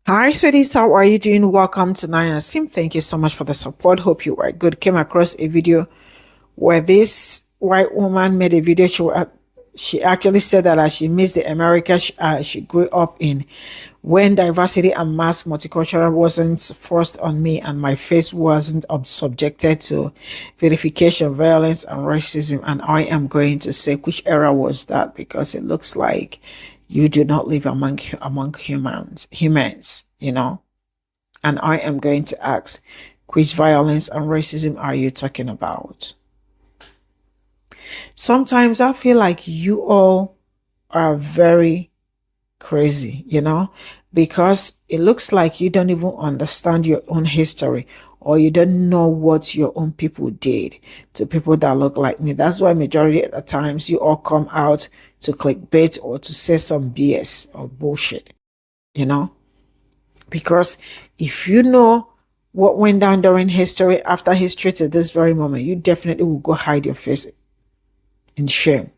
Hi, sweeties. How are you doing? Welcome to Nine Sim. Thank you so much for the support. Hope you are good. Came across a video where this white woman made a video. She actually said that she missed the America she grew up in when diversity and mass multicultural wasn't forced on me and my face wasn't subjected to verification, violence, and racism. And I am going to say which era was that because it looks like you do not live among humans. And I am going to ask, which violence and racism are you talking about? Sometimes I feel like you all are very crazy, because it looks like you don't even understand your own history or you don't know what your own people did to people that look like me. That's why majority of the times you all come out to clickbait or to say some BS or bullshit, you know? Because if you know what went down during history, after history to this very moment, you definitely will go hide your face in shame.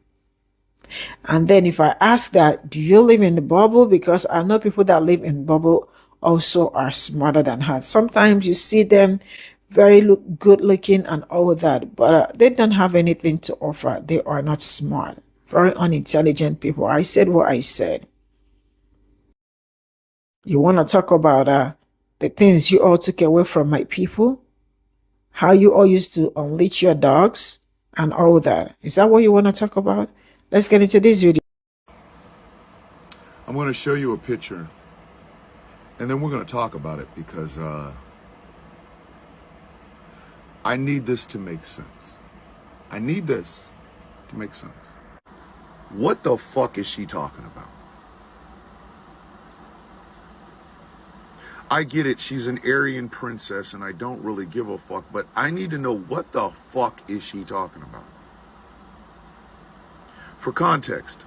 And then if I ask that, do you live in the bubble? Because I know people that live in bubble also are smarter than her. Sometimes you see them very good looking and all that, but they don't have anything to offer. They are not smart, very unintelligent people. I said what I said. You want to talk about the things you all took away from my people? How you all used to unleash your dogs and all that. Is that what you want to talk about? Let's get into this video. I'm going to show you a picture, and then we're going to talk about it because I need this to make sense. I need this to make sense. What the fuck is she talking about? I get it, she's an Aryan princess, and I don't really give a fuck, but I need to know what the fuck is she talking about? For context,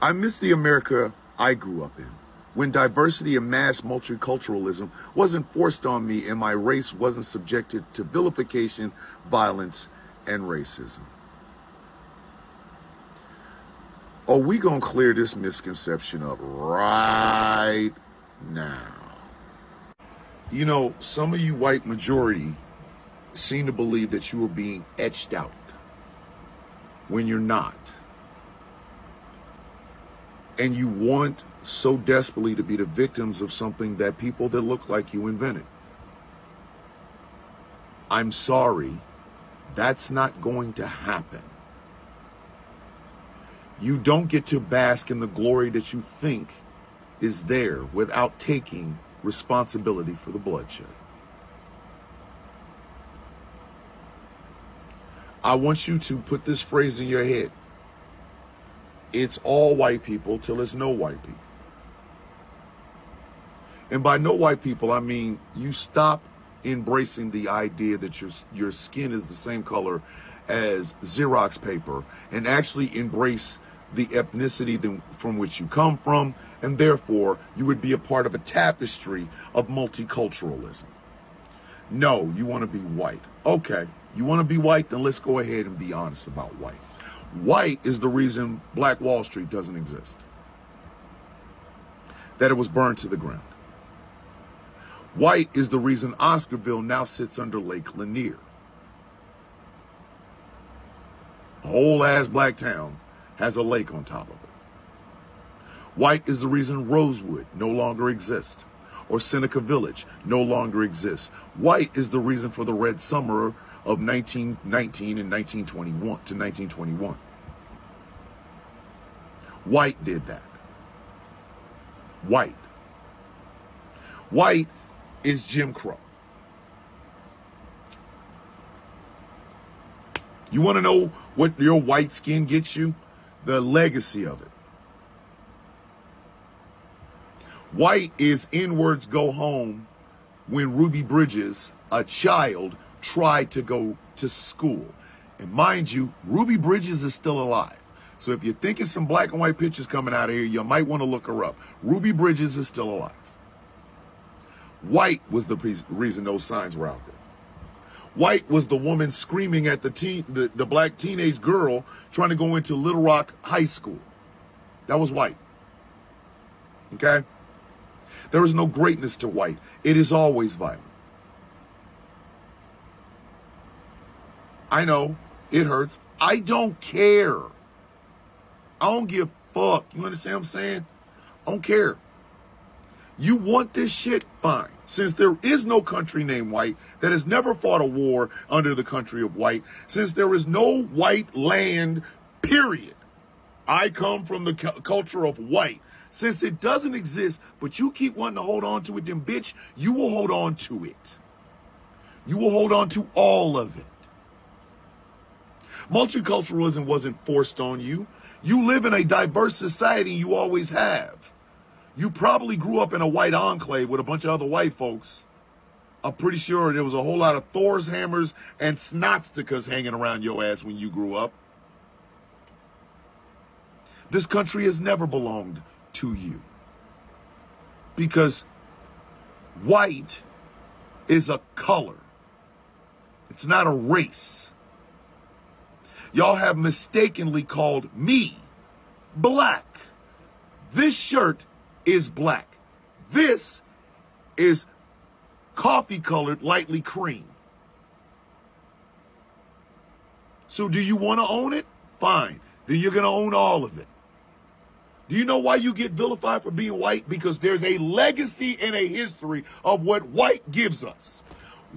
I miss the America I grew up in, when diversity and mass multiculturalism wasn't forced on me and my race wasn't subjected to vilification, violence, and racism. Are we gonna clear this misconception up right now? You know, some of you white majority seem to believe that you are being etched out when you're not. And you want so desperately to be the victims of something that people that look like you invented. I'm sorry, that's not going to happen. You don't get to bask in the glory that you think is there without taking responsibility for the bloodshed. I want you to put this phrase in your head. It's all white people till it's no white people. And by no white people, I mean you stop embracing the idea that your skin is the same color as Xerox paper and actually embrace the ethnicity from which you come from, and therefore you would be a part of a tapestry of multiculturalism. No, you want to be white. Okay, you want to be white, then let's go ahead and be honest about white. White is the reason Black Wall Street doesn't exist. That it was burned to the ground. White is the reason Oscarville now sits under Lake Lanier. A whole ass black town has a lake on top of it. White is the reason Rosewood no longer exists, or Seneca Village no longer exists. White is the reason for the Red Summer of 1919 and 1921 to 1921. White did that. White. White is Jim Crow. You want to know what your white skin gets you? The legacy of it. White is N-words go home when Ruby Bridges, a child, tried to go to school. And mind you, Ruby Bridges is still alive. So if you're thinking some black and white pictures coming out of here, you might want to look her up. Ruby Bridges is still alive. White was the reason those signs were out there. White was the woman screaming at the black teenage girl trying to go into Little Rock High School. That was white. Okay? There is no greatness to white. It is always violent. I know, it hurts. I don't care. I don't give a fuck. You understand what I'm saying? I don't care. You want this shit? Fine. Since there is no country named white that has never fought a war under the country of white, since there is no white land, period. I come from the culture of white. Since it doesn't exist, but you keep wanting to hold on to it, then bitch, you will hold on to it. You will hold on to all of it. Multiculturalism wasn't forced on you. You live in a diverse society, you always have. You probably grew up in a white enclave with a bunch of other white folks. I'm pretty sure there was a whole lot of Thor's hammers and snotstickers hanging around your ass when you grew up. This country has never belonged to you. Because white is a color. It's not a race. Y'all have mistakenly called me black. This shirt is black. This is coffee colored, lightly cream. So do you want to own it? Fine. Then you're going to own all of it. Do you know why you get vilified for being white? Because there's a legacy and a history of what white gives us.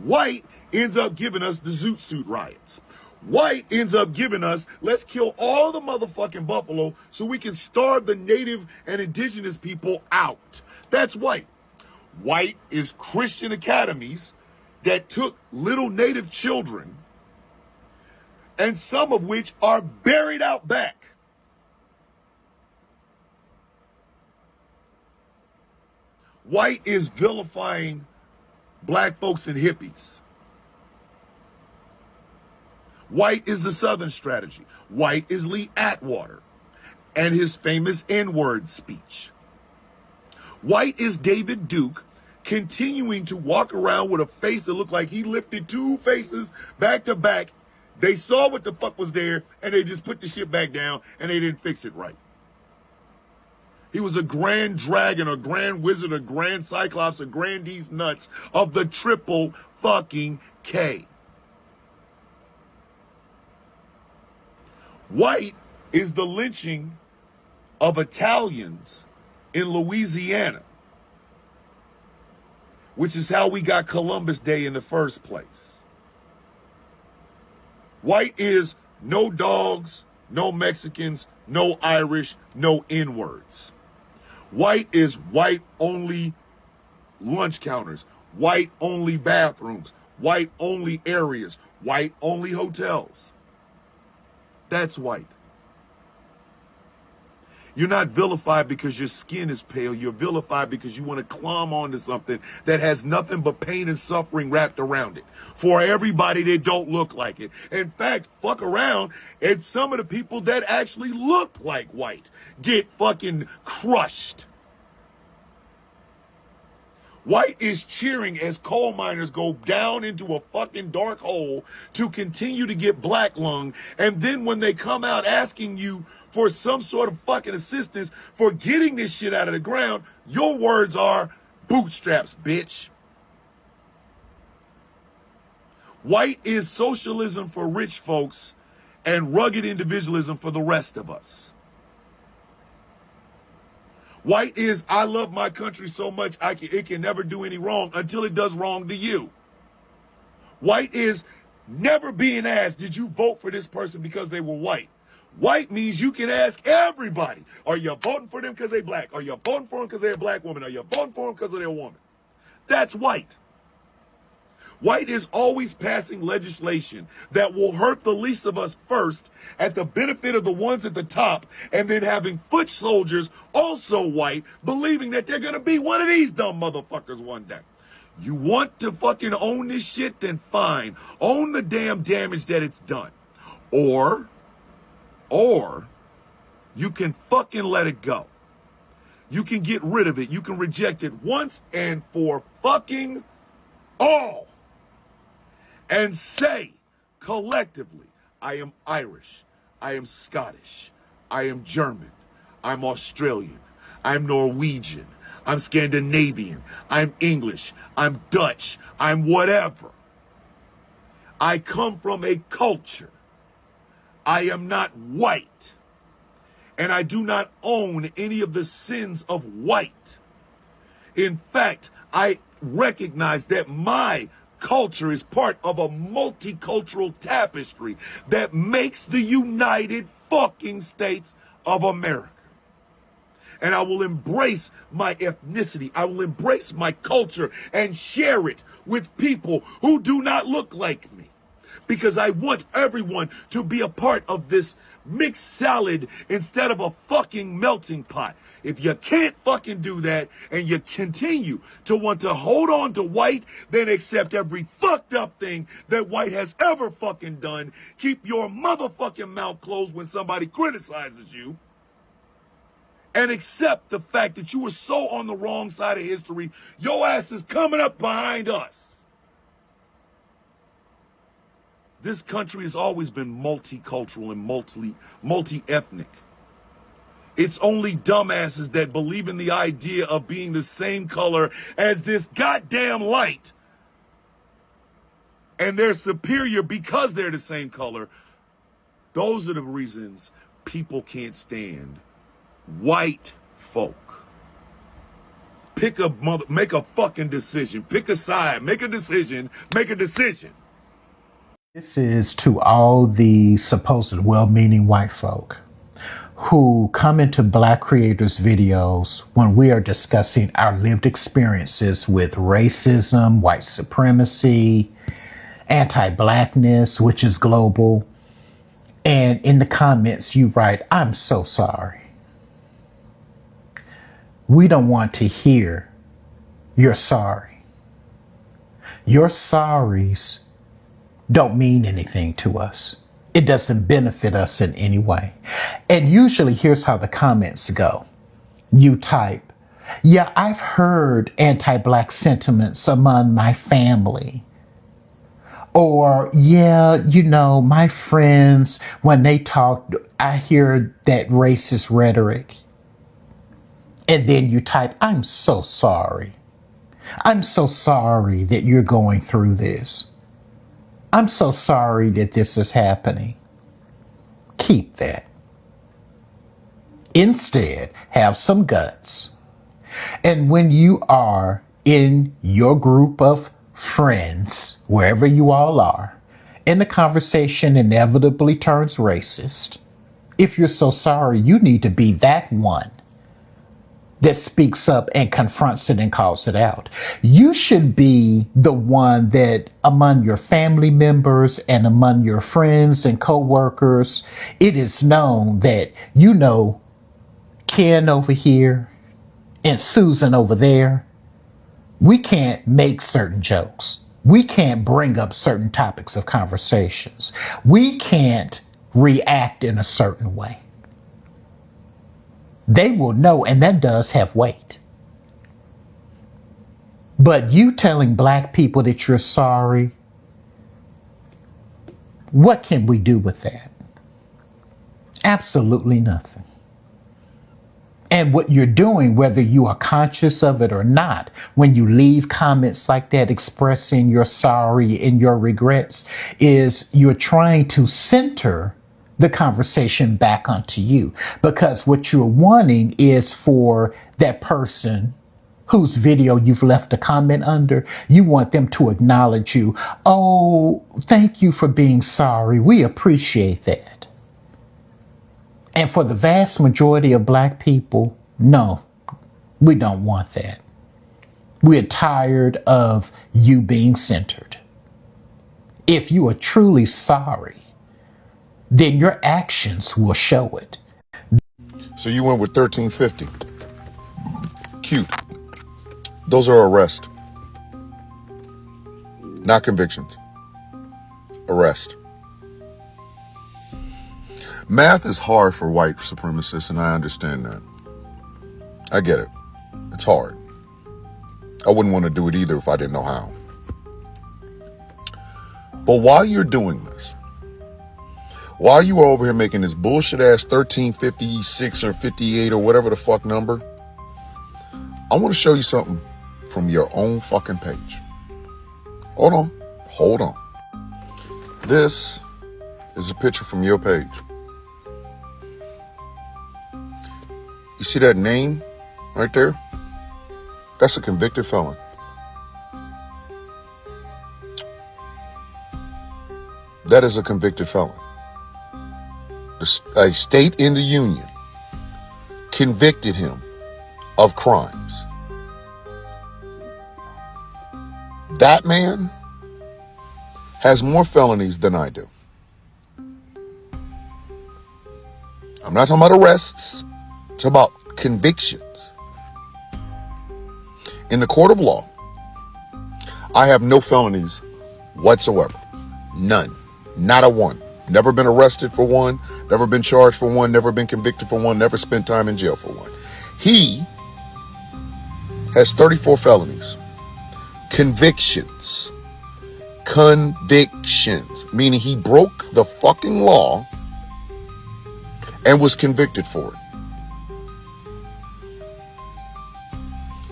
White ends up giving us the Zoot Suit riots. White ends up giving us, let's kill all the motherfucking buffalo so we can starve the native and indigenous people out. That's white. White is Christian academies that took little native children, and some of which are buried out back. White is vilifying black folks and hippies. White is the Southern strategy. White is Lee Atwater and his famous N-word speech. White is David Duke continuing to walk around with a face that looked like he lifted two faces back to back. They saw what the fuck was there and they just put the shit back down and they didn't fix it right. He was a grand dragon, a grand wizard, a grand cyclops, a grandees nuts of the triple fucking K. White is the lynching of Italians in Louisiana, which is how we got Columbus Day in the first place. White is no dogs, no Mexicans, no Irish, no N-words. White is white-only lunch counters, white-only bathrooms, white-only areas, white-only hotels. That's white. You're not vilified because your skin is pale. You're vilified because you want to climb onto something that has nothing but pain and suffering wrapped around it for everybody that don't look like it. In fact, fuck around and some of the people that actually look like white get fucking crushed. White is cheering as coal miners go down into a fucking dark hole to continue to get black lung. And then when they come out asking you for some sort of fucking assistance for getting this shit out of the ground, your words are bootstraps, bitch. White is socialism for rich folks and rugged individualism for the rest of us. White is, I love my country so much it can never do any wrong until it does wrong to you. White is never being asked, did you vote for this person because they were white? White means you can ask everybody, are you voting for them because they're black? Are you voting for them because they're a black woman? Are you voting for them because they're a woman? That's white. White is always passing legislation that will hurt the least of us first at the benefit of the ones at the top, and then having foot soldiers, also white, believing that they're going to be one of these dumb motherfuckers one day. You want to fucking own this shit? Then fine. Own the damn damage that it's done. Or you can fucking let it go. You can get rid of it. You can reject it once and for fucking all. And say collectively, I am Irish, I am Scottish, I am German, I'm Australian, I'm Norwegian, I'm Scandinavian. I'm English. I'm Dutch. I'm whatever. I come from a culture. I am not white. And I do not own any of the sins of white. In fact, I recognize that my culture is part of a multicultural tapestry that makes the United fucking States of America. And I will embrace my ethnicity. I will embrace my culture and share it with people who do not look like me. Because I want everyone to be a part of this mixed salad instead of a fucking melting pot. If you can't fucking do that and you continue to want to hold on to white, then accept every fucked up thing that white has ever fucking done. Keep your motherfucking mouth closed when somebody criticizes you. And accept the fact that you were so on the wrong side of history, your ass is coming up behind us. This country has always been multicultural and multi-ethnic. It's only dumbasses that believe in the idea of being the same color as this goddamn light. And they're superior because they're the same color. Those are the reasons people can't stand white folk. Make a fucking decision. Pick a side. Make a decision. Make a decision. This is to all the supposed well-meaning white folk who come into Black creators' videos when we are discussing our lived experiences with racism, white supremacy, anti-Blackness, which is global. And in the comments, you write, "I'm so sorry." We don't want to hear you're sorry. Your sorries don't mean anything to us. It doesn't benefit us in any way. And usually here's how the comments go. You type, "Yeah, I've heard anti-Black sentiments among my family." Or, "Yeah, my friends, when they talk, I hear that racist rhetoric." And then you type, "I'm so sorry. I'm so sorry that you're going through this. I'm so sorry that this is happening." Keep that. Instead, have some guts. And when you are in your group of friends, wherever you all are, and the conversation inevitably turns racist, if you're so sorry, you need to be that one that speaks up and confronts it and calls it out. You should be the one that among your family members and among your friends and co-workers, it is known that Ken over here and Susan over there, we can't make certain jokes. We can't bring up certain topics of conversations. We can't react in a certain way. They will know, and that does have weight. But you telling Black people that you're sorry, what can we do with that? Absolutely nothing. And what you're doing, whether you are conscious of it or not, when you leave comments like that expressing your sorry and your regrets, is you're trying to center the conversation back onto you. Because what you're wanting is for that person whose video you've left a comment under, you want them to acknowledge you. "Oh, thank you for being sorry. We appreciate that." And for the vast majority of Black people, no, we don't want that. We're tired of you being centered. If you are truly sorry, then your actions will show it. So you went with 1350. Cute. Those are arrests, not convictions. Arrest. Math is hard for white supremacists, and I understand that. I get it. It's hard. I wouldn't want to do it either if I didn't know how. But while you're doing this, while you are over here making this bullshit ass 1356 or 58 or whatever the fuck number, I want to show you something from your own fucking page. Hold on. This is a picture from your page. You see that name right there? That's a convicted felon. That is a convicted felon. A state in the union convicted him of crimes. That man has more felonies than I do. I'm not talking about arrests. It's about convictions. In the court of law, I have no felonies whatsoever. None. Not a one. Never been arrested for one. Never been charged for one. Never been convicted for one. Never spent time in jail for one. He has 34 felonies. Convictions. Convictions. Meaning he broke the fucking law and was convicted for it.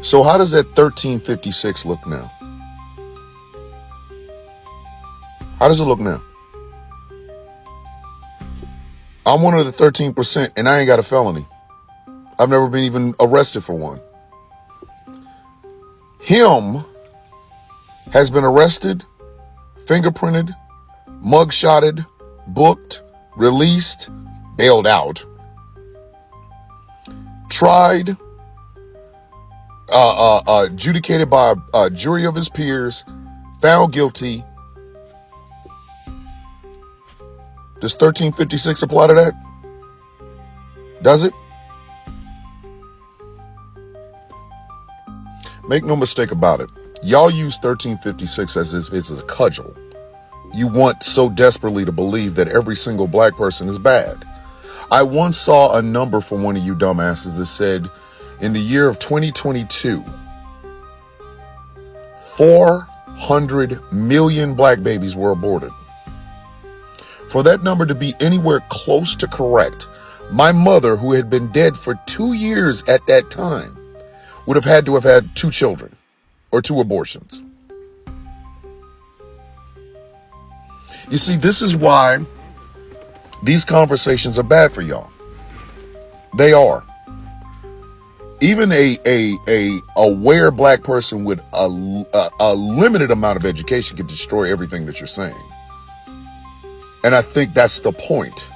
So how does that 1356 look now? How does it look now? I'm one of the 13% and I ain't got a felony. I've never been even arrested for one. Him has been arrested, fingerprinted, mugshotted, booked, released, bailed out, tried, adjudicated by a jury of his peers, found guilty. Does 1356 apply to that? Does it? Make no mistake about it. Y'all use 1356 as if it's a cudgel. You want so desperately to believe that every single black person is bad. I once saw a number from one of you dumbasses that said in the year of 2022, 400 million black babies were aborted. For that number to be anywhere close to correct, my mother, who had been dead for 2 years at that time, would have had to have had 2 children or 2 abortions. You see, this is why these conversations are bad for y'all. They are. Even a aware black person with a limited amount of education can destroy everything that you're saying. And I think that's the point.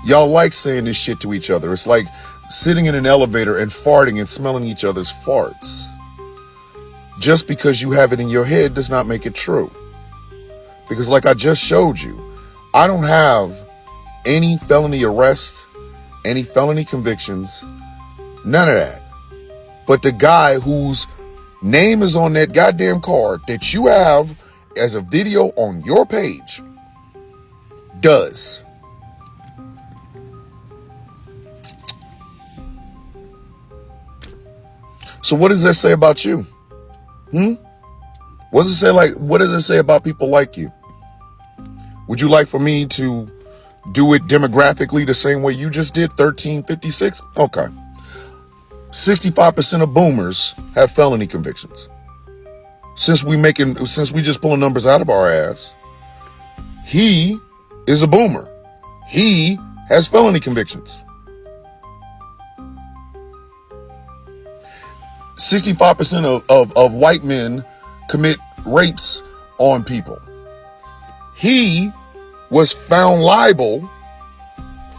Y'all like saying this shit to each other. It's like sitting in an elevator and farting and smelling each other's farts. Just because you have it in your head does not make it true. Because like I just showed you, I don't have any felony arrest, any felony convictions, none of that. But the guy whose name is on that goddamn card that you have as a video on your page does. So what does that say about you? What does it say about people like you? Would you like for me to do it demographically the same way you just did, 1356? Okay. 65% of boomers have felony convictions. Since we just pulling numbers out of our ass, he is a boomer. He has felony convictions. 65% of white men commit rapes on people. He was found liable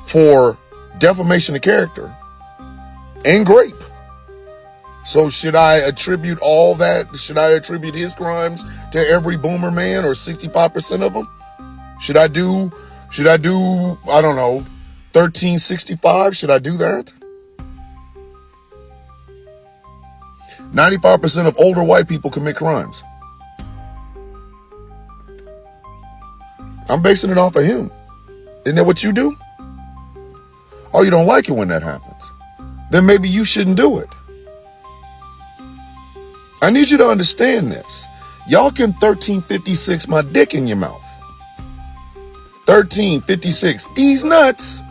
for defamation of character and grape. So should I attribute all that? Should I attribute his crimes to every boomer man or 65% of them? Should I do, I don't know, 1365? Should I do that? 95% of older white people commit crimes. I'm basing it off of him. Isn't that what you do? Oh, you don't like it when that happens. Then maybe you shouldn't do it. I need you to understand this. Y'all can 1356 my dick in your mouth. 1356 these nuts.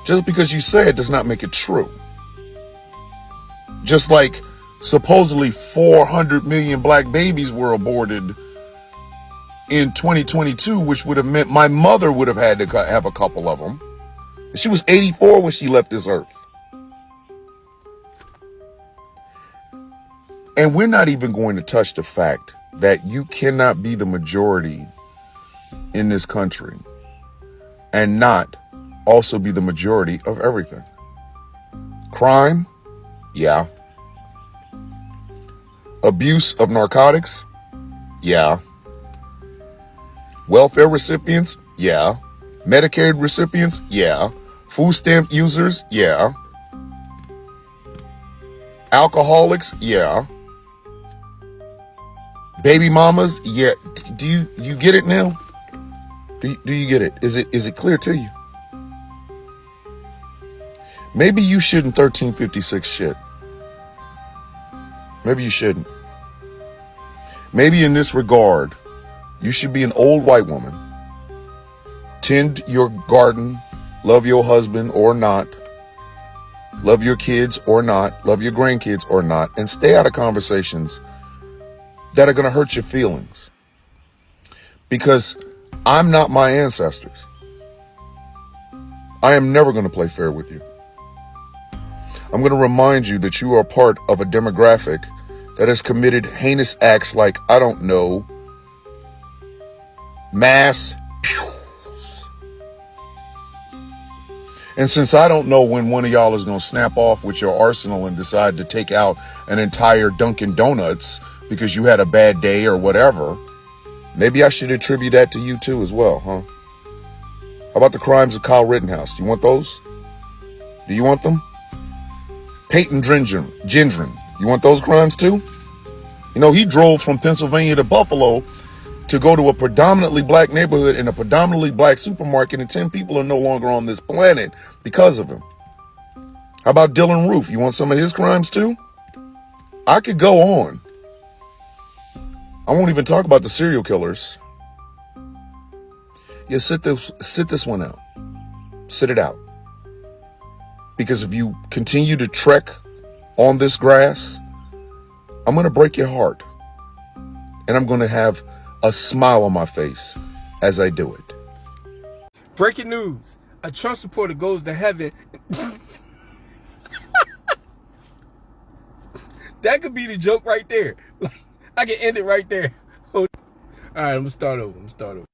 Just because you say it does not make it true. Just like supposedly 400 million black babies were aborted in 2022, which would have meant my mother would have had to have a couple of them. She was 84 when she left this earth. And we're not even going to touch the fact that you cannot be the majority in this country and not also be the majority of everything. Crime, yeah. Abuse of narcotics, yeah. Welfare recipients, yeah. Medicaid recipients, yeah. Food stamp users, yeah. Alcoholics, yeah. Baby mamas, yeah. Do you get it now? Do you get it? Is it clear to you? Maybe you shouldn't 1356 shit. Maybe you shouldn't. Maybe in this regard, you should be an old white woman. Tend your garden, love your husband or not, love your kids or not, love your grandkids or not, and stay out of conversations that are going to hurt your feelings. Because I'm not my ancestors. I am never going to play fair with you. I'm going to remind you that you are part of a demographic that has committed heinous acts like, I don't know, mass. And since I don't know when one of y'all is going to snap off with your arsenal and decide to take out an entire Dunkin' Donuts because you had a bad day or whatever, maybe I should attribute that to you too as well, huh? How about the crimes of Kyle Rittenhouse? Do you want those? Do you want them? Peyton Gendron, you want those crimes too? You know, he drove from Pennsylvania to Buffalo to go to a predominantly black neighborhood in a predominantly black supermarket, and 10 people are no longer on this planet because of him. How about Dylan Roof? You want some of his crimes too? I could go on. I won't even talk about the serial killers. Yeah, sit this one out. Sit it out. Because if you continue to trek on this grass, I'm going to break your heart. And I'm going to have a smile on my face as I do it. Breaking news. A Trump supporter goes to heaven. That could be the joke right there. I can end it right there. All right, I'm going to start over.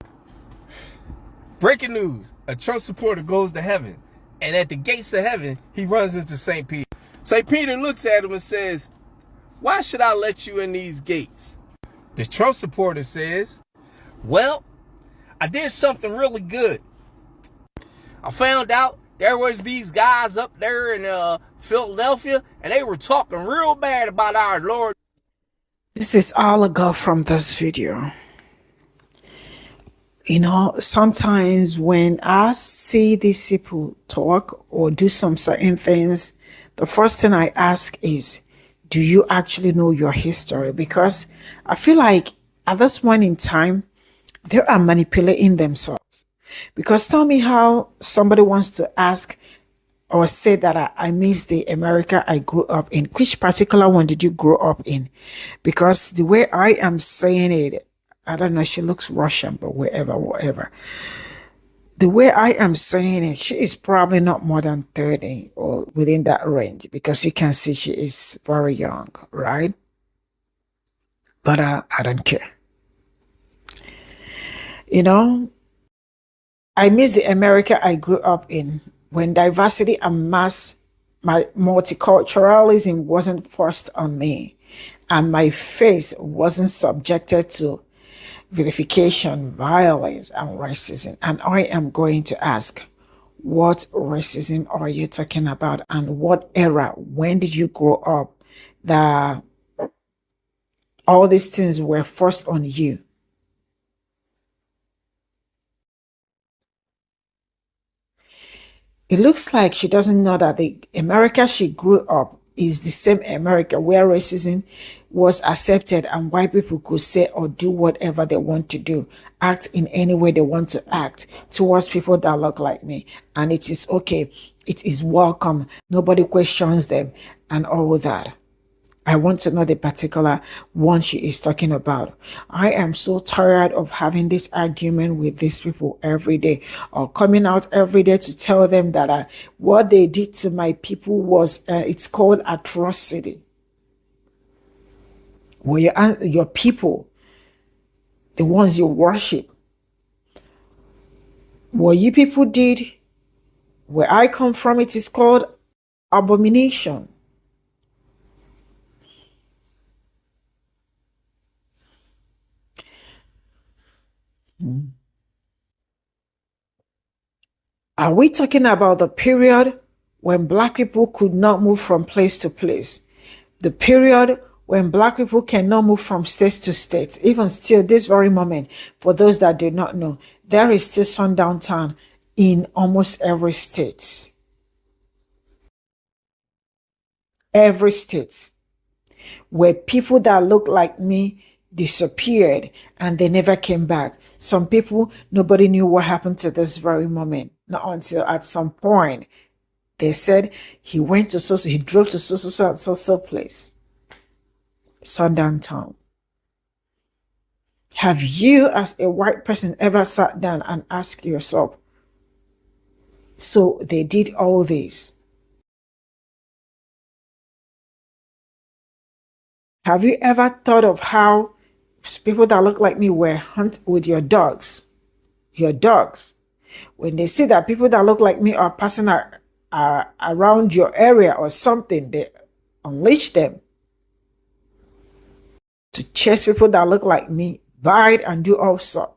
Breaking news. A Trump supporter goes to heaven. And at the gates of heaven, he runs into St. Peter. St. Peter looks at him and says, "Why should I let you in these gates?" The Trump supporter says, "Well, I did something really good. I found out there was these guys up there in Philadelphia, and they were talking real bad about our Lord." This is all I got from this video. You know, sometimes when I see these people talk or do some certain things, the first thing I ask is, do you actually know your history? Because I feel like at this point in time, they are manipulating themselves. Because tell me how somebody wants to ask or say that I miss the America I grew up in. Which particular one did you grow up in? Because the way I am saying it, I don't know, she looks Russian, but whatever. The way I am saying it, she is probably not more than 30 or within that range, because you can see she is very young, right? But I don't care. You know, I miss the America I grew up in when diversity and my multiculturalism wasn't forced on me and my face wasn't subjected to vilification, violence, and racism. And I am going to ask, what racism are you talking about? And what era? When did you grow up that all these things were forced on you? It looks like she doesn't know that the America she grew up is the same America where racism was accepted and white people could say or do whatever they want to do, act in any way they want to act towards people that look like me. And it is okay. It is welcome. Nobody questions them and all of that. I want to know the particular one she is talking about. I am so tired of having this argument with these people every day, or coming out every day to tell them that what they did to my people was, it's called atrocity. Where your people, the ones you worship, what you people did, where I come from, it is called abomination. Are we talking about the period when Black people could not move from place to place? The period when Black people cannot move from state to state? Even still, this very moment, for those that do not know, there is still sundown town in almost every state. Every state. Where people that look like me disappeared and they never came back. Some people, nobody knew what happened to this very moment. Not until at some point they said he went to he drove to so place. Sundown town. Have you as a white person ever sat down and asked yourself, so they did all this? Have you ever thought of how people that look like me were hunt with your dogs? Your dogs. When they see that people that look like me are passing around your area or something, they unleash them to chase people that look like me, bite and do all sorts.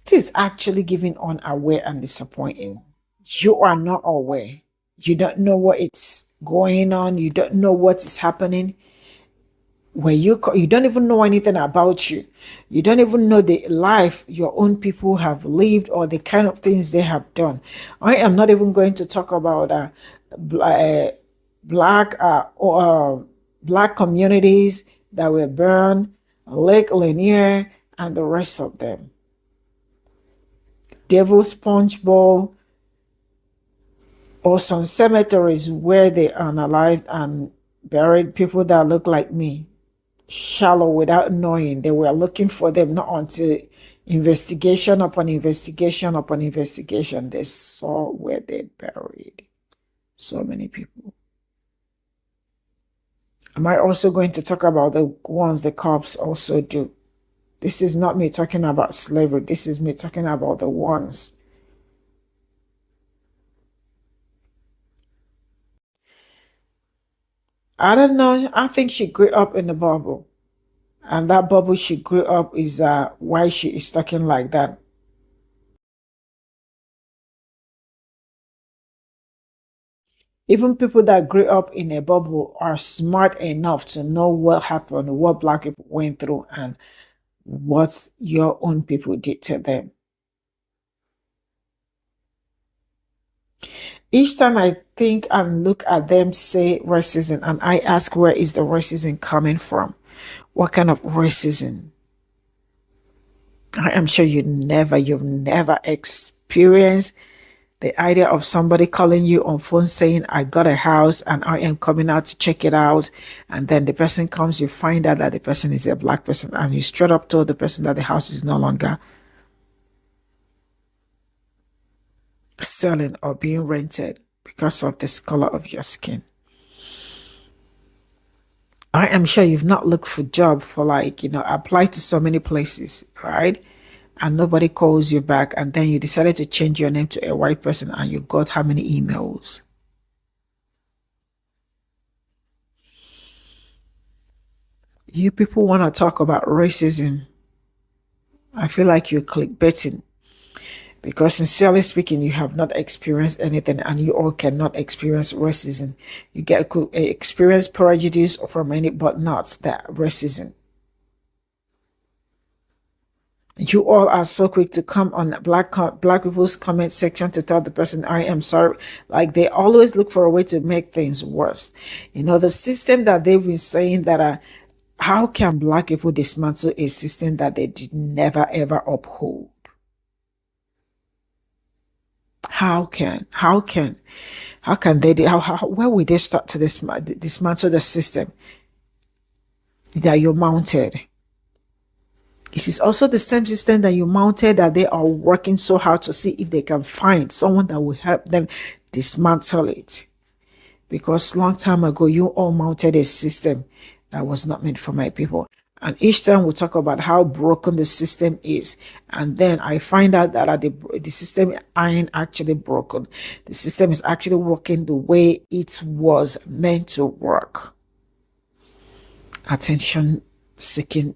It is actually giving unaware and disappointing. You are not aware. You don't know what it's going on. You don't know what is happening. Where you don't even know anything about you. You don't even know the life your own people have lived or the kind of things they have done. I am not even going to talk about black communities that were burned, Lake Lanier, and the rest of them. Devil's Punch Bowl, or some cemeteries where they unalived and buried people that look like me, shallow without knowing. They were looking for them, not until investigation upon investigation upon investigation, they saw where they buried so many people. Am I also going to talk about the ones the cops also do? This is not me talking about slavery. This is me talking about the ones. I don't know. I think she grew up in the bubble. And that bubble she grew up is why she is talking like that. Even people that grew up in a bubble are smart enough to know what happened, what Black people went through, and what your own people did to them. Each time I think and look at them say racism, and I ask, where is the racism coming from? What kind of racism? I am sure you've never experienced the idea of somebody calling you on phone saying, I got a house and I am coming out to check it out. And then the person comes, you find out that the person is a Black person, and you straight up told the person that the house is no longer selling or being rented because of this color of your skin. I am sure you've not looked for job for applied to so many places, right? And nobody calls you back, and then you decided to change your name to a white person and you got how many emails? You people want to talk about racism. I feel like you're clickbaiting. Because sincerely speaking, you have not experienced anything, and you all cannot experience racism. You could experience prejudice from any, but not that racism. You all are so quick to come on black people's comment section to tell the person, I am sorry. Like, they always look for a way to make things worse. The system that they've been saying that How can black people dismantle a system that they did never ever uphold? How can they, where will they start to dismantle the system that you mounted? It is also the same system that you mounted that they are working so hard to see if they can find someone that will help them dismantle it. Because long time ago, you all mounted a system that was not meant for my people. And each time we talk about how broken the system is. And then I find out that the system ain't actually broken. The system is actually working the way it was meant to work. Attention seeking.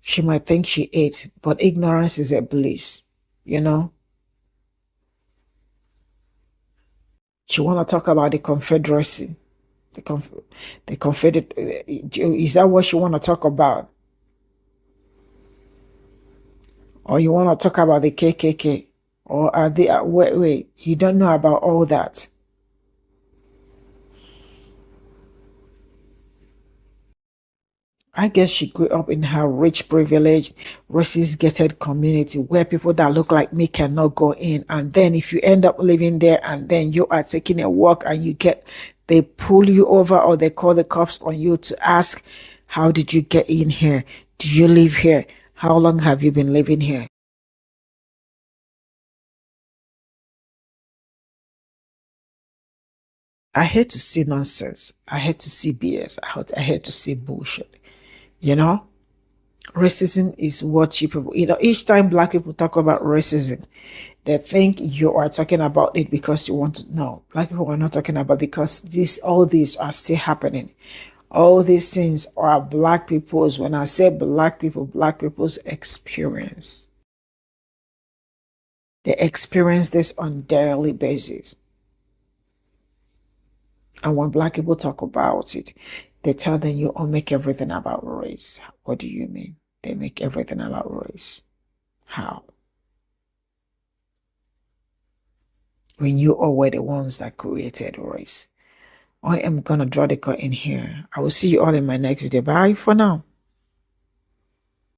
She might think she ate, but ignorance is a bliss, you know? She want to talk about the Confederacy. The Confederate, is that what you want to talk about? Or you want to talk about the KKK? Or are they, wait, you don't know about all that. I guess she grew up in her rich, privileged, racist, gated community where people that look like me cannot go in. And then if you end up living there and then you are taking a walk and they pull you over or they call the cops on you to ask, how did you get in here? Do you live here? How long have you been living here? I hate to see nonsense. I hate to see BS. I hate to see bullshit. You know? Racism is what you people, each time black people talk about racism, they think you are talking about it because you want to know. Black people are not talking about because all these are still happening. All these things are black people's, when I say black people's experience. They experience this on a daily basis. And when black people talk about it, they tell them you all make everything about race. What do you mean? They make everything about race. How? When you all were the ones that created race. I am going to draw the curtain here. I will see you all in my next video. Bye for now.